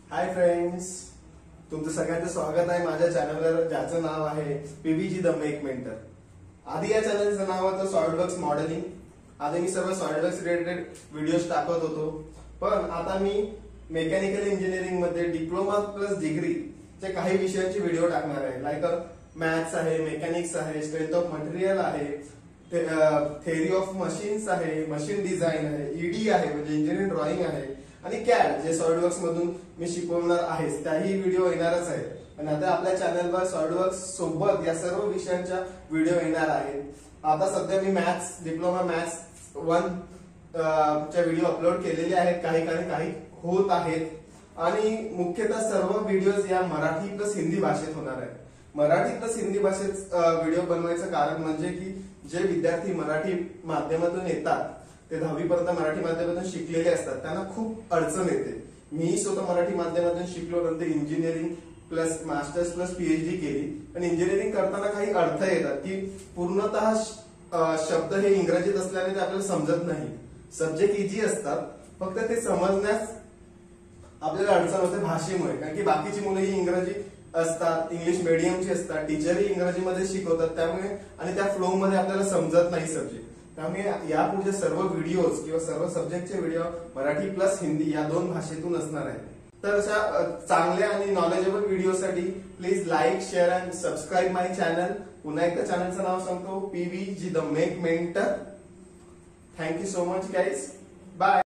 Hi friends, तुमचं सगळ्यांचं स्वागत आहे माझ्या चॅनलवर, ज्याचं नाव आहे पीबीजी द मेक मेंटर। आधी या चॅनलचं नाव होतं सॉलिडवर्क्स मॉडेलिंग। आधी मी सर्व सॉलिडवर्क्स रिलेटेड व्हिडिओज टाकत होतो, पण आता मी मेकॅनिकल इंजिनिअरिंग मध्ये डिप्लोमा प्लस डिग्री चे काही विषयांचे व्हिडिओ टाकणार आहे। लाईक मॅथ्स आहे, मेकॅनिक्स आहे, स्ट्रेंथ ऑफ मटेरियल आहे, थेअरी ऑफ मशीन्स आहे, मशीन डिझाइन आहे, ईडी आहे म्हणजे इंजिनिअरिंग ड्रॉइंग आहे, आणि कॅड जे सॉलिडवर्क्स मधून मी शिकवणार आहे त्याही व्हिडिओ येणारच आहे। आणि आता आपल्या चॅनलवर सॉलिडवर्क्स सोबत या सर्व विषयांच्या व्हिडिओ येणार आहेत। आता सध्या मी मॅथ्स डिप्लोमा मॅथ्स 1 च्या व्हिडिओ अपलोड केलेले आहेत, काही होत आहेत, आणि मुख्यतः सर्व व्हिडिओज या मराठी प्लस हिंदी भाषेत होणार आहेत। मराठी प्लस हिंदी भाषेत व्हिडिओ बनवायचं कारण म्हणजे की जे विद्यार्थी मराठी माध्यमातून येतात ते 10वी पर्यंत मराठी माध्यमातून शिकलेले असतात, त्यांना खूप अडचण येते। मी स्वतः मराठी माध्यमातून शिकलो, नंतर engineering plus masters plus PhD केली, पण इंजिनिअरिंग करताना काही अर्थ येतात की पूर्णतः शब्द हे इंग्रजीत असल्याने ते आपल्याला समजत नाही। सब्जेक्ट इझी असतात, फक्त ते समजण्यास आपल्याला अडचण होते भाषेमुळे, कारण की बाकीची मुलं ही इंग्रजी असतात, इंग्लिश मीडियमची असतात, टीचरही इंग्रजीमध्ये शिकवतात, त्यामुळे आणि त्या फ्लो मध्ये आपल्याला समजत नाही सब्जेक्ट। त्यामुळे यापुढे सर्व व्हिडिओज किंवा सर्व सब्जेक्टचे व्हिडिओ मराठी प्लस हिंदी या 2 भाषेतून असणार आहेत। तर अशा चांगल्या आणि नॉलेजेबल व्हिडिओसाठी please like, share and subscribe my channel. पुन्हा एकदा चॅनलचं नाव सांगतो, PBG the make mentor. Thank you so much guys, bye.